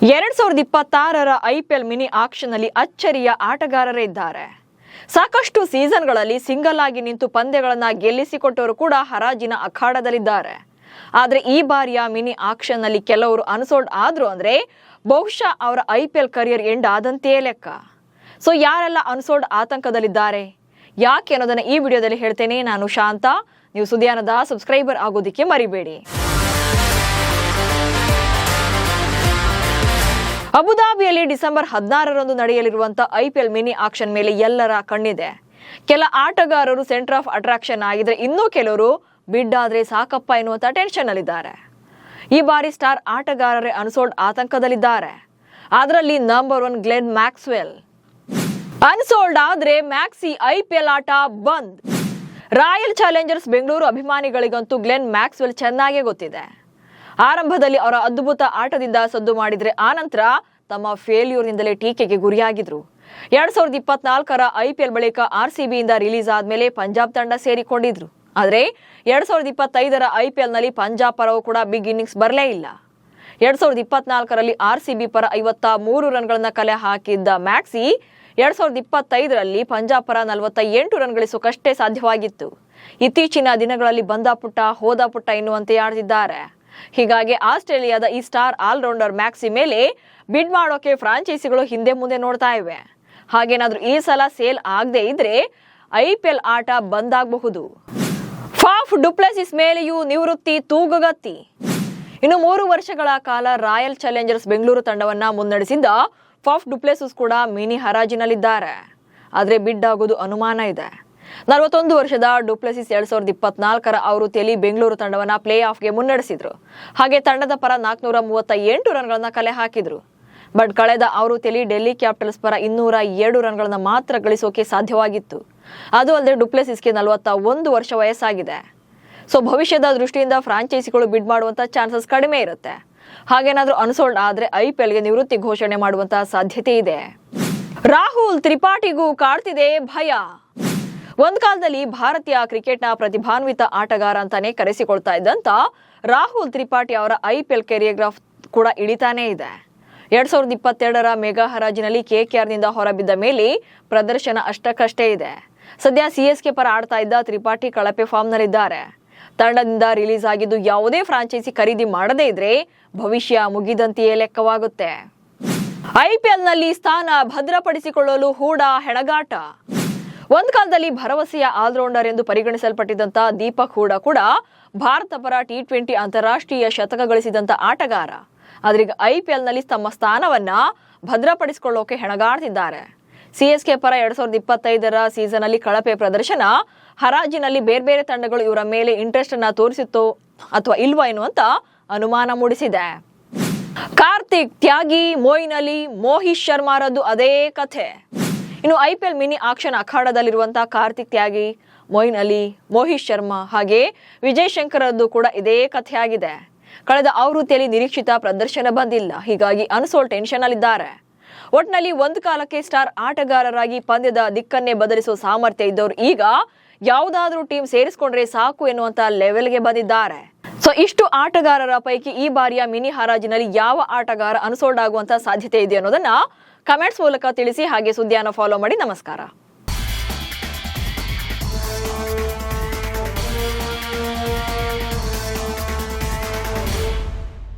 2026ರ IPL mini ಆಕ್ಷನ್ನಲ್ಲಿ ಅಚ್ಚರಿಯ ಆಟಗಾರರೇ ಇದ್ದಾರೆ. ಸಾಕಷ್ಟು ಸೀಸನ್ಗಳಲ್ಲಿ ಸಿಂಗಲ್ ಆಗಿ ನಿಂತು ಪಂದ್ಯಗಳನ್ನು ಗೆಲ್ಲಿಸಿಕೊಟ್ಟವರು ಕೂಡ ಹರಾಜಿನ ಅಖಾಡದಲ್ಲಿದ್ದಾರೆ. ಆದರೆ ಈ ಬಾರಿಯ ಮಿನಿ ಆಕ್ಷನ್ನಲ್ಲಿ ಕೆಲವರು ಅನ್ಸೋಲ್ಡ್ ಆದ್ರು ಅಂದ್ರೆ ಬಹುಶಃ ಅವರ ಐಪಿಎಲ್ ಕರಿಯರ್ ಎಂಡ್ ಆದಂತೆಯೇ ಲೆಕ್ಕ. ಸೊ ಯಾರೆಲ್ಲ ಅನ್ಸೋಲ್ಡ್ ಆತಂಕದಲ್ಲಿದ್ದಾರೆ, ಯಾಕೆ ಅನ್ನೋದನ್ನ ಈ ವಿಡಿಯೋದಲ್ಲಿ ಹೇಳ್ತೇನೆ. ನಾನು ಶಾಂತ. ನೀವು ಸುದ್ದಿಯಾನದ ಸಬ್ಸ್ಕ್ರೈಬರ್ ಆಗೋದಕ್ಕೆ ಮರಿಬೇಡಿ. ಅಬುದಾಬಿಯಲ್ಲಿ ಡಿಸೆಂಬರ್ 16ರಂದು ನಡೆಯಲಿರುವಂತಹ ಐಪಿಎಲ್ ಮಿನಿ ಆಕ್ಷನ್ ಮೇಲೆ ಎಲ್ಲರ ಕಣ್ಣಿದೆ. ಕೆಲ ಆಟಗಾರರು ಸೆಂಟರ್ ಆಫ್ ಅಟ್ರಾಕ್ಷನ್ ಆಗಿದ್ರೆ, ಇನ್ನೂ ಕೆಲವರು ಬಿಡ್ ಆದ್ರೆ ಸಾಕಪ್ಪ ಎನ್ನುವಂತ ಟೆನ್ಷನ್ ಅಲ್ಲಿದ್ದಾರೆ. ಈ ಬಾರಿ ಸ್ಟಾರ್ ಆಟಗಾರರೇ ಅನ್ಸೋಲ್ಡ್ ಆತಂಕದಲ್ಲಿದ್ದಾರೆ. ಅದರಲ್ಲಿ ನಂಬರ್ 1 ಗ್ಲೆನ್ ಮ್ಯಾಕ್ಸ್ವೆಲ್. ಅನ್ಸೋಲ್ಡ್ ಆದ್ರೆ ಮ್ಯಾಕ್ಸಿ ಐಪಿಎಲ್ ಆಟ ಬಂದ್. ರಾಯಲ್ ಚಾಲೆಂಜರ್ಸ್ ಬೆಂಗಳೂರು ಅಭಿಮಾನಿಗಳಿಗಂತೂ ಗ್ಲೆನ್ ಮ್ಯಾಕ್ಸ್ವೆಲ್ ಚೆನ್ನಾಗೇ ಗೊತ್ತಿದೆ. ಆರಂಭದಲ್ಲಿ ಅವರ ಅದ್ಭುತ ಆಟದಿಂದ ಸದ್ದು ಮಾಡಿದ್ರೆ ಆನಂತರ ತಮ್ಮ ಫೇಲ್ಯೂರ್ನಿಂದಲೇ ಟೀಕೆಗೆ ಗುರಿಯಾಗಿದ್ರು. 2024ರ ಐಪಿಎಲ್ ಬಳಿಕ RCB ಇಂದ ರಿಲೀಸ್ ಆದ್ಮೇಲೆ ಪಂಜಾಬ್ ತಂಡ ಸೇರಿಕೊಂಡಿದ್ರು. ಆದ್ರೆ 2025ರ ಐಪಿಎಲ್ ನಲ್ಲಿ ಪಂಜಾಬ್ ಪರವೂ ಕೂಡ ಬಿಗ್ ಇನ್ನಿಂಗ್ಸ್ ಬರಲೇ ಇಲ್ಲ. 2024ರಲ್ಲಿ RCB ಪರ 53 ರನ್ಗಳನ್ನ ಕಲೆ ಹಾಕಿದ್ದ ಮ್ಯಾಕ್ಸಿ 2025ರಲ್ಲಿ ಪಂಜಾಬ್ ಪರ 48 ರನ್ ಗಳಿಸೋಕಷ್ಟೇ ಸಾಧ್ಯವಾಗಿತ್ತು. ಇತ್ತೀಚಿನ ದಿನಗಳಲ್ಲಿ ಬಂದ ಪುಟ್ಟ ಹೋದ ಪುಟ್ಟ ಎನ್ನುವಂತೆ ಆಡ್ತಿದ್ದಾರೆ. ಹೀಗಾಗಿ ಆಸ್ಟ್ರೇಲಿಯಾದ ಈ ಸ್ಟಾರ್ ಆಲ್ರೌಂಡರ್ ಮ್ಯಾಕ್ಸಿ ಮೇಲೆ ಬಿಡ್ ಮಾಡೋಕೆ ಫ್ರಾಂಚೈಸಿಗಳು ಹಿಂದೆ ಮುಂದೆ ನೋಡ್ತಾ ಇವೆ. ಹಾಗೇನಾದ್ರೂ ಈ ಸಲ ಸೇಲ್ ಆಗದೆ ಇದ್ರೆ ಐಪಿಎಲ್ ಆಟ ಬಂದಾಗಬಹುದು. ಫಾಫ್ ಡುಪ್ಲೆಸಿಸ್ ಮೇಲೆಯೂ ನಿವೃತ್ತಿ ತೂಗುಗತ್ತಿ. ಇನ್ನು 3 ವರ್ಷಗಳ ಕಾಲ ರಾಯಲ್ ಚಾಲೆಂಜರ್ಸ್ ಬೆಂಗಳೂರು ತಂಡವನ್ನ ಮುನ್ನಡೆಸಿದ್ದ ಫಾಫ್ ಡುಪ್ಲೆಸಿಸ್ ಕೂಡ ಮಿನಿ ಹರಾಜಿನಲ್ಲಿದ್ದಾರೆ. ಆದ್ರೆ ಬಿಡ್ ಆಗೋದು ಅನುಮಾನ ಇದೆ. 41 ವರ್ಷದ ಡುಪ್ಲೆಸಿಸ್ 2024ರ ಆವೃತ್ತಿಯಲ್ಲಿ ಬೆಂಗಳೂರು ತಂಡವನ್ನ ಪ್ಲೇ ಆಫ್ಗೆ ಮುನ್ನಡೆಸಿದ್ರು. ಹಾಗೆ ತಂಡದ ಪರ 438 ರನ್ಗಳನ್ನ ಕಲೆ ಹಾಕಿದ್ರು. ಬಟ್ ಕಳೆದ ಆವೃತ್ತಿಯಲ್ಲಿ ಡೆಲ್ಲಿ ಕ್ಯಾಪಿಟಲ್ಸ್ ಪರ 202 ರನ್ಗಳನ್ನ ಮಾತ್ರ ಗಳಿಸೋಕೆ ಸಾಧ್ಯವಾಗಿತ್ತು. ಅದು ಅಲ್ಲದೆ ಡುಪ್ಲೆಸಿಸ್ಗೆ 41 ವರ್ಷ ವಯಸ್ಸಾಗಿದೆ. ಸೊ ಭವಿಷ್ಯದ ದೃಷ್ಟಿಯಿಂದ ಫ್ರಾಂಚೈಸಿಗಳು ಬಿಡ್ ಮಾಡುವಂತ ಚಾನ್ಸಸ್ ಕಡಿಮೆ ಇರುತ್ತೆ. ಹಾಗೇನಾದ್ರೂ ಅನ್ಸೋಲ್ಡ್ ಆದ್ರೆ ಐಪಿಎಲ್ಗೆ ನಿವೃತ್ತಿ ಘೋಷಣೆ ಮಾಡುವಂತ ಸಾಧ್ಯತೆ ಇದೆ. ರಾಹುಲ್ ತ್ರಿಪಾಠಿಗೂ ಕಾಡ್ತಿದೆ ಭಯ. ಒಂದ್ ಕಾಲದಲ್ಲಿ ಭಾರತೀಯ ಕ್ರಿಕೆಟ್ನ ಪ್ರತಿಭಾನ್ವಿತ ಆಟಗಾರ ಅಂತಾನೆ ಕರೆಸಿಕೊಳ್ತಾ ಇದ್ದಂತ ರಾಹುಲ್ ತ್ರಿಪಾಠಿ ಅವರ ಐಪಿಎಲ್ ಕೆರಿಯೋಗ್ರಾಫ್ ಕೂಡ ಇಳಿತಾನೇ ಇದೆ. 2022ರ ಮೆಗಾ ಹರಾಜಿನಲ್ಲಿ KKRನಿಂದ ಹೊರಬಿದ್ದ ಮೇಲೆ ಪ್ರದರ್ಶನ ಅಷ್ಟಕ್ಕಷ್ಟೇ ಇದೆ. ಸದ್ಯ CSK ಪರ ಆಡ್ತಾ ಇದ್ದ ತ್ರಿಪಾಠಿ ಕಳಪೆ ಫಾರ್ಮ್ನಲ್ಲಿದ್ದಾರೆ. ತಂಡದಿಂದ ರಿಲೀಸ್ ಆಗಿದ್ದು ಯಾವುದೇ ಫ್ರಾಂಚೈಸಿ ಖರೀದಿ ಮಾಡದೇ ಇದ್ರೆ ಭವಿಷ್ಯ ಮುಗಿದಂತೆಯೇ ಲೆಕ್ಕವಾಗುತ್ತೆ. ಐಪಿಎಲ್ನಲ್ಲಿ ಸ್ಥಾನ ಭದ್ರಪಡಿಸಿಕೊಳ್ಳಲು ಹೂಡ ಹೆಣಗಾಟ. ಒಂದ್ ಕಾಲದಲ್ಲಿ ಭರವಸೆಯ ಆಲ್ರೌಂಡರ್ ಎಂದು ಪರಿಗಣಿಸಲ್ಪಟ್ಟಿದ್ದಂತ ದೀಪಕ್ ಹೂಡಾ ಕೂಡ ಭಾರತ ಪರ T20 ಅಂತಾರಾಷ್ಟ್ರೀಯ ಶತಕ ಗಳಿಸಿದಂತ ಆಟಗಾರ. ಆದ್ರೀಗ ಐಪಿಎಲ್ ನಲ್ಲಿ ತಮ್ಮ ಸ್ಥಾನವನ್ನ ಭದ್ರಪಡಿಸಿಕೊಳ್ಳೋಕೆ ಹೆಣಗಾಡ್ತಿದ್ದಾರೆ. CSK ಪರ 2025ರ ಸೀಸನ್ ಅಲ್ಲಿ ಕಳಪೆ ಪ್ರದರ್ಶನ, ಹರಾಜಿನಲ್ಲಿ ಬೇರೆ ಬೇರೆ ತಂಡಗಳು ಇವರ ಮೇಲೆ ಇಂಟ್ರೆಸ್ಟ್ ಅನ್ನ ತೋರಿಸಿತ್ತೋ ಅಥವಾ ಇಲ್ವಾ ಎನ್ನುವಂತ ಅನುಮಾನ ಮೂಡಿಸಿದೆ. ಕಾರ್ತಿಕ್, ತ್ಯಾಗಿ, ಮೊಯಿನ್ ಅಲಿ, ಮೋಹಿತ್ ಶರ್ಮಾರದ್ದು ಅದೇ ಕಥೆ. ಇನ್ನು ಐಪಿಎಲ್ ಮಿನಿ ಆಕ್ಷನ್ ಅಖಾಡದಲ್ಲಿರುವಂತಹ ಕಾರ್ತಿಕ್, ತ್ಯಾಗಿ, ಮೊಯಿನ್ ಅಲಿ, ಮೋಹಿತ್ ಶರ್ಮಾ ಹಾಗೆ ವಿಜಯ್ ಶಂಕರ್ರದ್ದು ಕೂಡ ಇದೇ ಕಥೆಯಾಗಿದೆ. ಕಳೆದ ಆವೃತ್ತಿಯಲ್ಲಿ ನಿರೀಕ್ಷಿತ ಪ್ರದರ್ಶನ ಬಂದಿಲ್ಲ. ಹೀಗಾಗಿ ಅನ್ಸೋಲ್ಡ್ ಟೆನ್ಷನ್ ಅಲ್ಲಿದ್ದಾರೆ. ಒಟ್ನಲ್ಲಿ ಒಂದು ಕಾಲಕ್ಕೆ ಸ್ಟಾರ್ ಆಟಗಾರರಾಗಿ ಪಂದ್ಯದ ದಿಕ್ಕನ್ನೇ ಬದಲಿಸುವ ಸಾಮರ್ಥ್ಯ ಇದ್ದವರು ಈಗ ಯಾವುದಾದ್ರೂ ಟೀಮ್ ಸೇರಿಸಿಕೊಂಡ್ರೆ ಸಾಕು ಎನ್ನುವಂತ ಲೆವೆಲ್ಗೆ ಬಂದಿದ್ದಾರೆ. ಸೊ ಇಷ್ಟು ಆಟಗಾರರ ಪೈಕಿ ಈ ಬಾರಿಯ ಮಿನಿ ಹರಾಜಿನಲ್ಲಿ ಯಾವ ಆಟಗಾರ ಅನ್ಸೋಲ್ಡ್ ಆಗುವಂತ ಸಾಧ್ಯತೆ ಇದೆ ಅನ್ನೋದನ್ನ ಕಮೆಂಟ್ಸ್ ಮೂಲಕ ತಿಳಿಸಿ. ಹಾಗೆ ಸುದ್ದಿಯನ್ನು ಫಾಲೋ ಮಾಡಿ. ನಮಸ್ಕಾರ.